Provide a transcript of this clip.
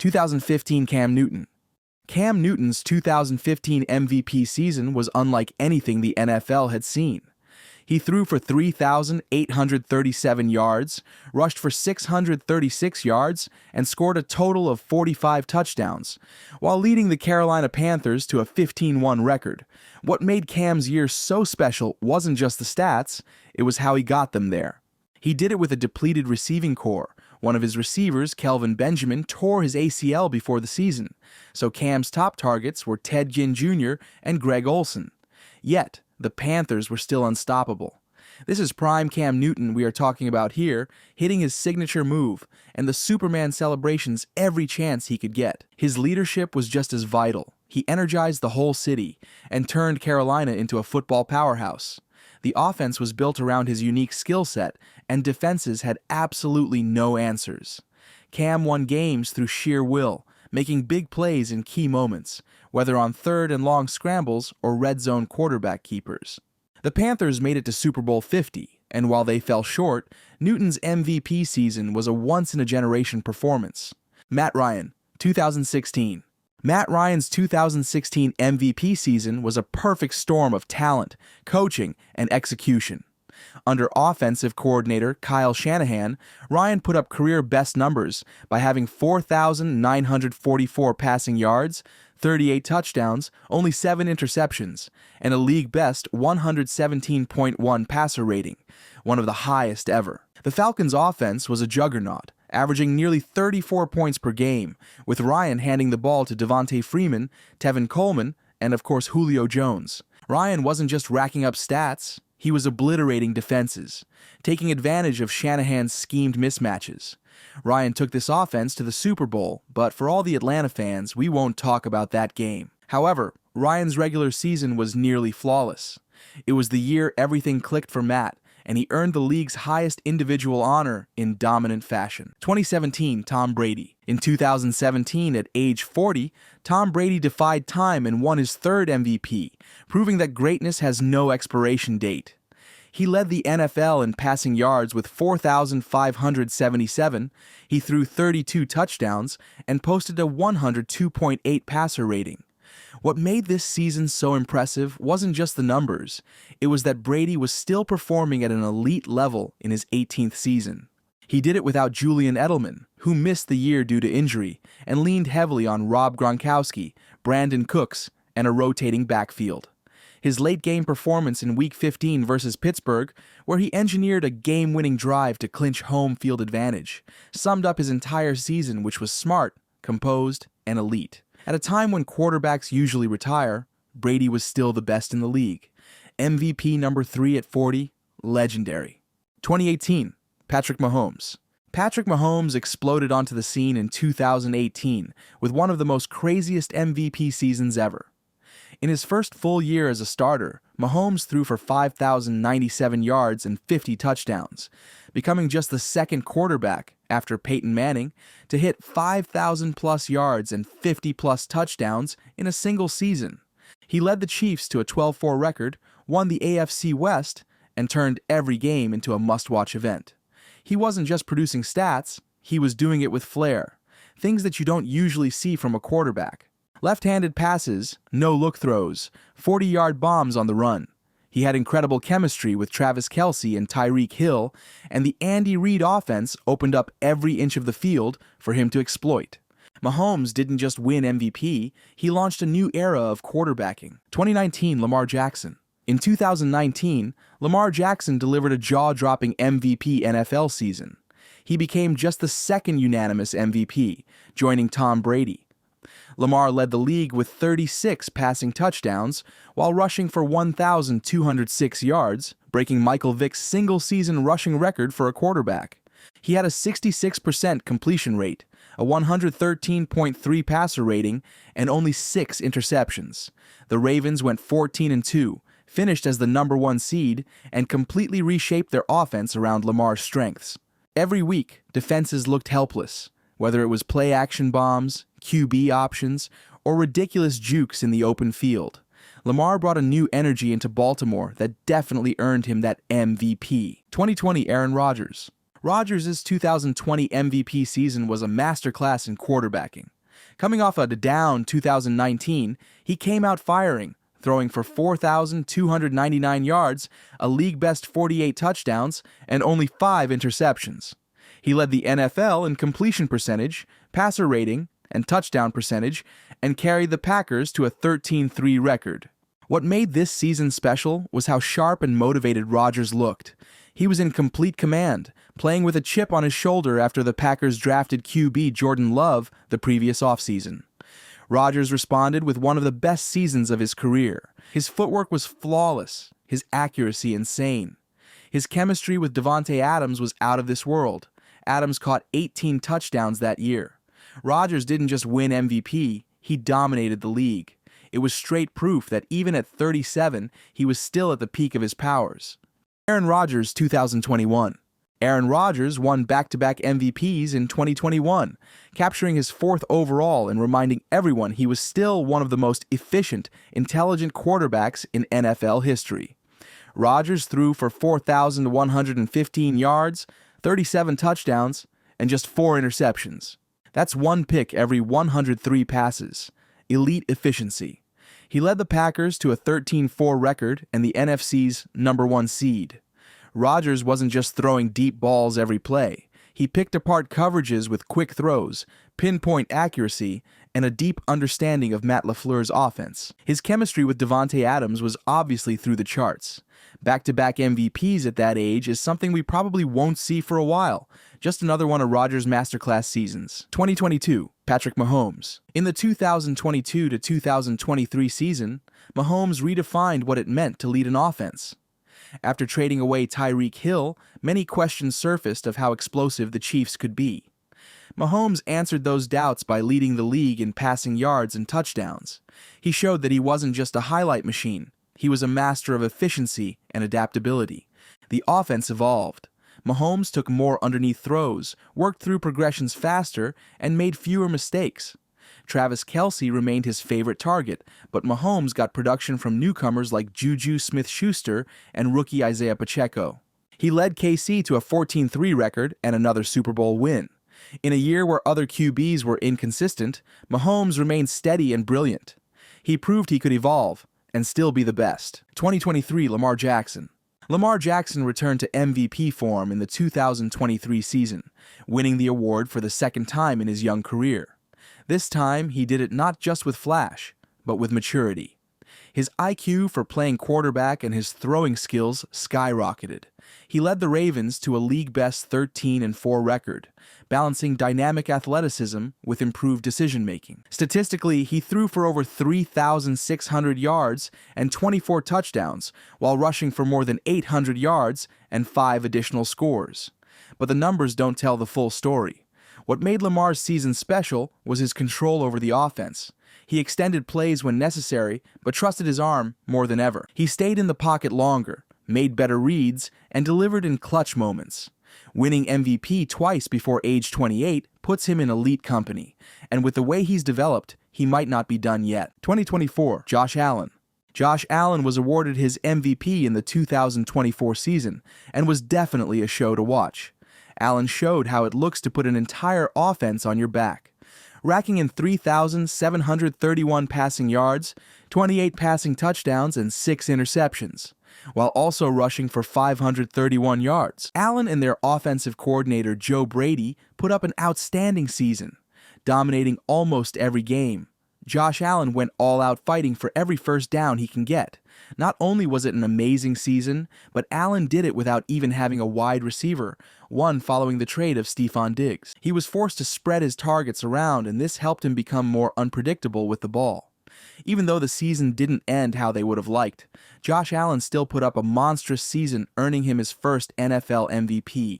2015 Cam Newton. Cam Newton's 2015 MVP season was unlike anything the NFL had seen. He threw for 3,837 yards, rushed for 636 yards, and scored a total of 45 touchdowns, while leading the Carolina Panthers to a 15-1 record. What made Cam's year so special wasn't just the stats, it was how he got them there. He did it with a depleted receiving corps. One of his receivers, Kelvin Benjamin, tore his ACL before the season, so Cam's top targets were Ted Ginn Jr. and Greg Olsen. Yet, the Panthers were still unstoppable. This is prime Cam Newton we are talking about here, hitting his signature move and the Superman celebrations every chance he could get. His leadership was just as vital. He energized the whole city and turned Carolina into a football powerhouse. The offense was built around his unique skill set, and defenses had absolutely no answers. Cam won games through sheer will, making big plays in key moments, whether on third and long scrambles or red zone quarterback keepers. The Panthers made it to Super Bowl 50, and while they fell short, Newton's MVP season was a once-in-a-generation performance. Matt Ryan, 2016. Matt Ryan's 2016 MVP season was a perfect storm of talent, coaching, and execution. Under offensive coordinator Kyle Shanahan, Ryan put up career-best numbers by having 4,944 passing yards, 38 touchdowns, only 7 interceptions, and a league-best 117.1 passer rating, one of the highest ever. The Falcons' offense was a juggernaut, averaging nearly 34 points per game, with Ryan handing the ball to Devontae Freeman, Tevin Coleman, and of course Julio Jones. Ryan wasn't just racking up stats, he was obliterating defenses, taking advantage of Shanahan's schemed mismatches. Ryan took this offense to the Super Bowl, but for all the Atlanta fans, we won't talk about that game. However, Ryan's regular season was nearly flawless. It was the year everything clicked for Matt, and he earned the league's highest individual honor in dominant fashion. 2017 Tom Brady. In 2017, at age 40, Tom Brady defied time and won his third MVP, proving that greatness has no expiration date. He led the NFL in passing yards with 4,577, he threw 32 touchdowns, and posted a 102.8 passer rating. What made this season so impressive wasn't just the numbers, it was that Brady was still performing at an elite level in his 18th season. He did it without Julian Edelman, who missed the year due to injury, and leaned heavily on Rob Gronkowski, Brandon Cooks, and a rotating backfield. His late-game performance in Week 15 versus Pittsburgh, where he engineered a game-winning drive to clinch home field advantage, summed up his entire season, which was smart, composed, and elite. At a time when quarterbacks usually retire, Brady was still the best in the league. MVP number 3 at 40, legendary. 2018, Patrick Mahomes. Patrick Mahomes exploded onto the scene in 2018 with one of the most craziest MVP seasons ever. In his first full year as a starter, Mahomes threw for 5,097 yards and 50 touchdowns, becoming just the second quarterback, after Peyton Manning, to hit 5,000-plus yards and 50-plus touchdowns in a single season. He led the Chiefs to a 12-4 record, won the AFC West, and turned every game into a must-watch event. He wasn't just producing stats, he was doing it with flair, things that you don't usually see from a quarterback. Left-handed passes, no-look throws, 40-yard bombs on the run. He had incredible chemistry with Travis Kelce and Tyreek Hill, and the Andy Reid offense opened up every inch of the field for him to exploit. Mahomes didn't just win MVP, he launched a new era of quarterbacking. 2019 Lamar Jackson. In 2019, Lamar Jackson delivered a jaw-dropping MVP NFL season. He became just the second unanimous MVP, joining Tom Brady. Lamar led the league with 36 passing touchdowns while rushing for 1,206 yards, breaking Michael Vick's single-season rushing record for a quarterback. He had a 66% completion rate, a 113.3 passer rating, and only 6 interceptions. The Ravens went 14-2, finished as the number 1 seed, and completely reshaped their offense around Lamar's strengths. Every week, defenses looked helpless, whether it was play-action bombs, QB options, or ridiculous jukes in the open field. Lamar brought a new energy into Baltimore that definitely earned him that MVP. 2020 Aaron Rodgers. Rodgers' 2020 MVP season was a masterclass in quarterbacking. Coming off a down 2019, he came out firing, throwing for 4,299 yards, a league-best 48 touchdowns, and only 5 interceptions. He led the NFL in completion percentage, passer rating, and touchdown percentage, and carried the Packers to a 13-3 record. What made this season special was how sharp and motivated Rodgers looked. He was in complete command, playing with a chip on his shoulder after the Packers drafted QB Jordan Love the previous offseason. Rodgers responded with one of the best seasons of his career. His footwork was flawless, his accuracy insane. His chemistry with Davante Adams was out of this world. Adams caught 18 touchdowns that year. Rodgers didn't just win MVP, he dominated the league. It was straight proof that even at 37, he was still at the peak of his powers. Aaron Rodgers 2021. Aaron Rodgers won back-to-back MVPs in 2021, capturing his 4th overall and reminding everyone he was still one of the most efficient, intelligent quarterbacks in NFL history. Rodgers threw for 4,115 yards, 37 touchdowns, and just 4 interceptions. That's 1 pick every 103 passes. Elite efficiency. He led the Packers to a 13-4 record and the NFC's #1 seed. Rodgers wasn't just throwing deep balls every play. He picked apart coverages with quick throws, pinpoint accuracy, and a deep understanding of Matt LaFleur's offense. His chemistry with Davante Adams was obviously through the charts. Back-to-back MVPs at that age is something we probably won't see for a while. Just another one of Rodgers' masterclass seasons. 2022, Patrick Mahomes. In the 2022 to 2023 season, Mahomes redefined what it meant to lead an offense. After trading away Tyreek Hill, many questions surfaced of how explosive the Chiefs could be. Mahomes answered those doubts by leading the league in passing yards and touchdowns. He showed that he wasn't just a highlight machine. He was a master of efficiency and adaptability. The offense evolved. Mahomes took more underneath throws, worked through progressions faster, and made fewer mistakes. Travis Kelce remained his favorite target, but Mahomes got production from newcomers like Juju Smith-Schuster and rookie Isaiah Pacheco. He led KC to a 14-3 record and another Super Bowl win. In a year where other QBs were inconsistent, Mahomes remained steady and brilliant. He proved he could evolve and still be the best. 2023 Lamar Jackson. Lamar Jackson returned to MVP form in the 2023 season, winning the award for the 2nd time in his young career. This time, he did it not just with flash, but with maturity. His IQ for playing quarterback and his throwing skills skyrocketed. He led the Ravens to a league-best 13-4 record, balancing dynamic athleticism with improved decision-making. Statistically, he threw for over 3,600 yards and 24 touchdowns, while rushing for more than 800 yards and 5 additional scores. But the numbers don't tell the full story. What made Lamar's season special was his control over the offense. He extended plays when necessary, but trusted his arm more than ever. He stayed in the pocket longer, made better reads, and delivered in clutch moments. Winning MVP twice before age 28 puts him in elite company, and with the way he's developed, he might not be done yet. 2024, Josh Allen. Josh Allen was awarded his MVP in the 2024 season, and was definitely a show to watch. Allen showed how it looks to put an entire offense on your back, racking in 3,731 passing yards, 28 passing touchdowns, and 6 interceptions, while also rushing for 531 yards. Allen and their offensive coordinator Joe Brady put up an outstanding season, dominating almost every game. Josh Allen went all out fighting for every first down he can get. Not only was it an amazing season, but Allen did it without even having a wide receiver, one following the trade of Stefon Diggs. He was forced to spread his targets around, and this helped him become more unpredictable with the ball. Even though the season didn't end how they would have liked, Josh Allen still put up a monstrous season, earning him his first NFL MVP.